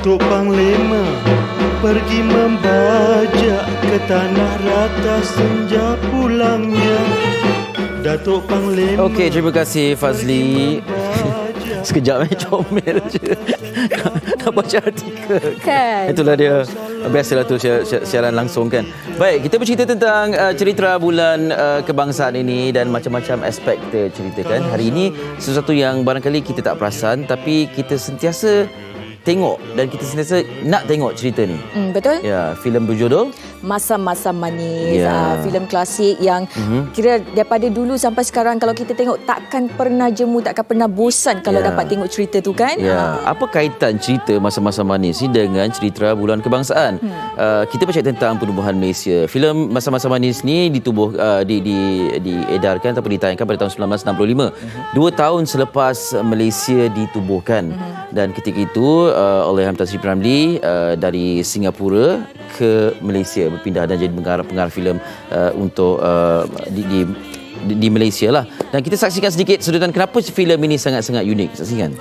Datuk Panglima pergi membajak ke tanah rata senja pulangnya. Datuk Panglima. Okey, terima kasih Fazli. Sekejap comel je. Nak baca artikel. Kan? Itulah dia. Biasalah tu siaran langsung kan. Baik, kita bercerita tentang cerita bulan kebangsaan ini dan macam-macam aspek kita ceritakan. Hari ini sesuatu yang barangkali kita tak perasan tapi kita sentiasa tengok dan kita sentiasa nak tengok cerita ni. Betul? Ya, filem berjudul Masa-Masa Manis. Ya. Filem klasik yang kira daripada dulu sampai sekarang kalau kita tengok takkan pernah jemu, takkan pernah bosan kalau Ya. dapat tengok cerita tu kan. Ya, apa kaitan cerita Masa-Masa Manis ni dengan cerita bulan kebangsaan? Kita bercakap tentang penubuhan Malaysia. Filem Masa-Masa Manis ni diedarkan ataupun ditayangkan pada tahun 1965. 2 tahun selepas Malaysia ditubuhkan. Dan ketika itu oleh Tan Sri P.Ramlee dari Singapura ke Malaysia berpindah dan jadi pengarah filem untuk di Malaysia lah. Dan kita saksikan sedikit sudutan kenapa filem ini sangat-sangat unik. Saksikan.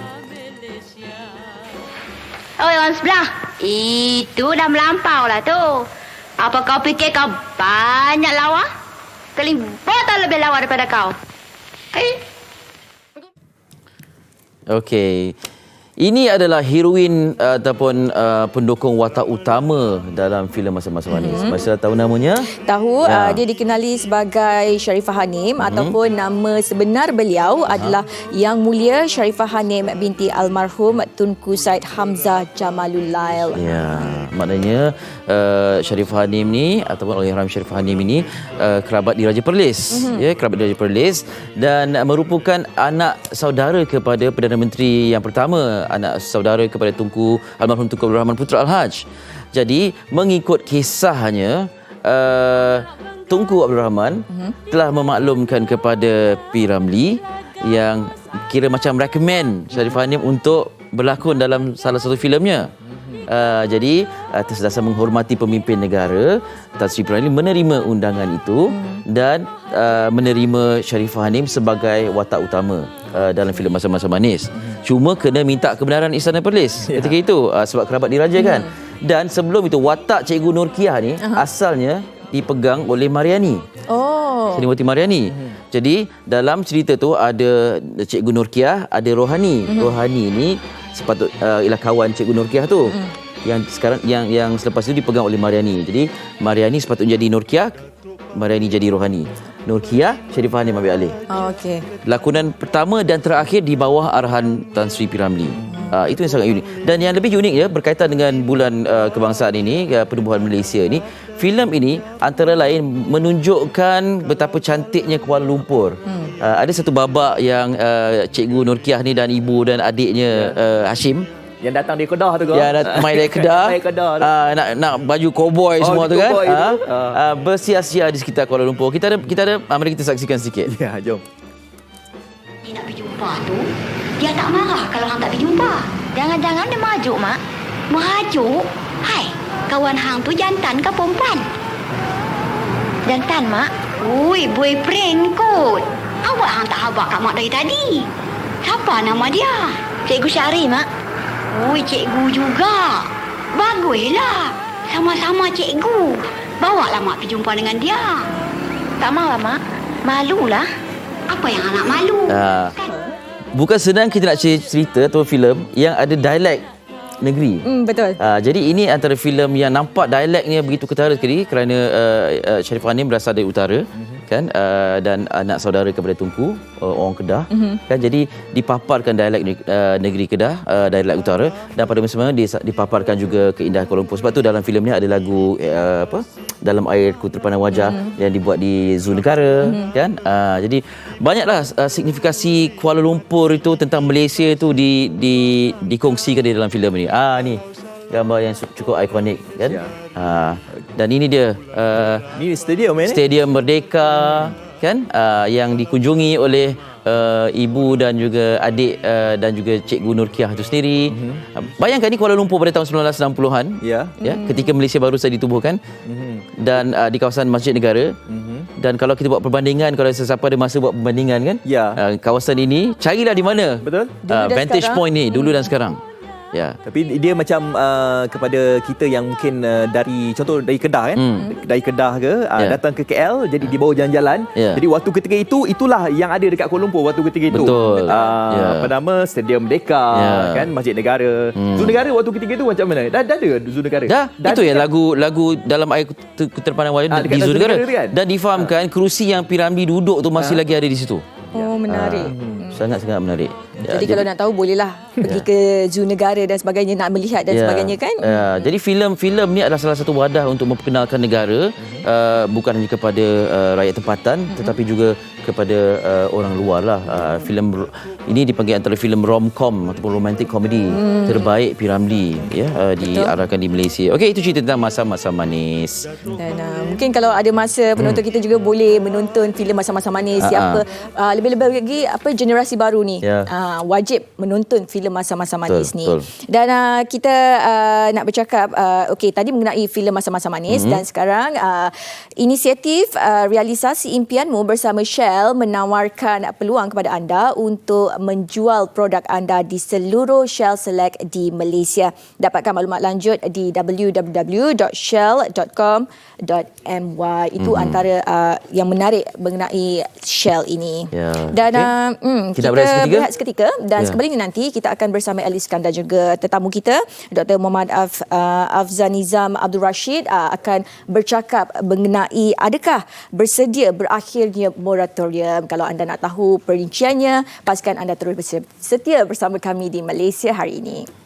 Oi, orang sebelah. Itu dah melampau lah tu. Apa kau fikir kau banyak lawa? Kelibatan lebih lawa daripada kau. Okey. Ini adalah heroin ataupun pendukung watak utama dalam filem Masa-Masa Manis. Masih tahu namanya? Tahu, Ya. dia dikenali sebagai Sharifah Hanim ataupun nama sebenar beliau adalah Yang Mulia Sharifah Hanim binti almarhum Tunku Said Hamzah Jamalul Lail. Ya, maknanya Sharifah Hanim ni ataupun Allahyarham Sharifah Hanim ini kerabat di Raja Perlis. Ya, kerabat di Raja Perlis dan merupakan anak saudara kepada Perdana Menteri yang pertama, anak saudara kepada almarhum Tunku Abdul Rahman Putra Al-Haj. Jadi mengikut kisahnya Tunku Abdul Rahman telah memaklumkan kepada P.Ramlee yang kira macam recommend Sharifah Hanim untuk berlakon dalam salah satu filemnya. Jadi atas dasar menghormati pemimpin negara, Tan Sri P.Ramlee menerima undangan itu dan menerima Sharifah Hanim sebagai watak utama dalam filem Masa-Masa Manis. Cuma kena minta kebenaran Istana Perlis ketika itu sebab kerabat diraja kan. Dan sebelum itu watak Cikgu Nurkiah ni asalnya dipegang oleh Mariani. Oh. Seniwati Mariani. Jadi dalam cerita tu ada Cikgu Nurkiah, ada Rohani. Rohani ni sepatut ialah kawan Cikgu Nurkiah tu. Yang sekarang yang selepas itu dipegang oleh Mariani. Jadi Mariani sepatutnya jadi Nurkiah, Mariani jadi Rohani. Nurkiah, Sharifah Hanim ambil alih. Okey. Lakonan pertama dan terakhir di bawah arahan Tan Sri P.Ramlee. Itu yang sangat unik. Dan yang lebih unik ya berkaitan dengan bulan kebangsaan ini, penubuhan Malaysia ini, filem ini antara lain menunjukkan betapa cantiknya Kuala Lumpur. Ada satu babak yang Cikgu Nurkiah ni dan ibu dan adiknya Hashim yang datang dari Kedah tu ke? Ya, main dari Kedah. Main Kedah tu. Nak baju koboi semua tu kan. koboi tu. Bersia-sia di sekitar Kuala Lumpur. Kita ada mari kita saksikan sikit. Ya, jom. Dia nak pergi jumpa tu, dia tak marah kalau hang tak pergi jumpa. Jangan-jangan dia majuk, Mak. Majuk? Hai, kawan hang tu jantan ke perempuan? Jantan, Mak. Ui, boyfriend kot. Awak hang tak habaq kat Mak dari tadi. Siapa nama dia? Cikgu Syari, Mak. Ui, cikgu juga. Baguslah. Sama-sama cikgu. Bawalah Mak pergi jumpa dengan dia. Tak malah, Mak. Malulah. Apa yang anak malu? Bukan senang kita nak cerita atau filem yang ada dialek negeri. Betul. Jadi ini antara filem yang nampak dialeknya begitu ketara sekali kerana Sharifah Hanim berasal dari utara kan, dan anak saudara kepada Tunku, orang Kedah kan. Jadi dipaparkan dialek negeri Kedah, dialek utara, dan pada masa dipaparkan juga keindahan Kuala Lumpur. Sebab tu dalam filem ni ada lagu Dalam Airku Terpandang Wajah yang dibuat di Zoo Negara kan. Jadi banyaklah signifikasi Kuala Lumpur itu tentang Malaysia itu dikongsikan di dalam filem ni. Ni gambar yang cukup ikonik kan. Dan ini dia Ni stadium ni. Stadium Merdeka kan, yang dikunjungi oleh ibu dan juga adik dan juga Cikgu Nurkiah itu sendiri. Bayangkan ni Kuala Lumpur pada tahun 1960-an Ya. ketika Malaysia baru saja ditubuhkan dan di kawasan Masjid Negara. Dan kalau kita buat perbandingan, kalau sesiapa ada masa buat perbandingan kan, Ya. kawasan ini carilah di mana Betul. Dulu dan vantage sekarang. point ni dulu dan sekarang. Ya. Tapi dia macam kepada kita yang mungkin dari contoh dari Kedah kan. Dari Kedah ke datang ke KL jadi dibawa jalan-jalan. Jadi waktu ketika itulah yang ada dekat Kuala Lumpur waktu ketika itu. Betul. Apa nama Stadium Merdeka kan, Masjid Negara. Zoo Negara waktu ketika itu macam mana? Dah ada Zoo Negara. Dah itu ya lagu dalam air terpandang wayang di Zoo Negara kan? dan difahamkan kerusi yang Piramli duduk tu masih lagi ada di situ. Oh, menarik. Sangat-sangat menarik. Jadi kalau nak tahu bolehlah pergi ke Zoo Negara dan sebagainya, nak melihat dan sebagainya kan. Jadi filem ni adalah salah satu wadah untuk memperkenalkan negara, bukan hanya kepada rakyat tempatan tetapi juga kepada orang luar lah. Filem ini dipanggil antara filem rom-com ataupun romantic comedy terbaik Piramli diarahkan di Malaysia. Okey, itu cerita tentang Masa-Masa Manis. Dan mungkin kalau ada masa penonton kita juga boleh menonton filem Masa-Masa Manis. Siapa lebih-lebih lagi generasi baru ni wajib menonton filem Masa-Masa Manis ni. Dan kita nak bercakap okey, tadi mengenai filem Masa-Masa Manis dan sekarang inisiatif realisasi impianmu bersama Shell menawarkan peluang kepada anda untuk menjual produk anda di seluruh Shell Select di Malaysia. Dapatkan maklumat lanjut di www.shell.com.my. Itu antara yang menarik mengenai Shell ini. Dan kita berehat seketika dan sekembalinya nanti kita akan bersama Alice dan juga tetamu kita Dr. Muhammad Afzanizam Abdul Rashid akan bercakap mengenai adakah bersedia berakhirnya moratorium. Kalau anda nak tahu perinciannya, pastikan anda terus setia bersama kami di Malaysia Hari Ini.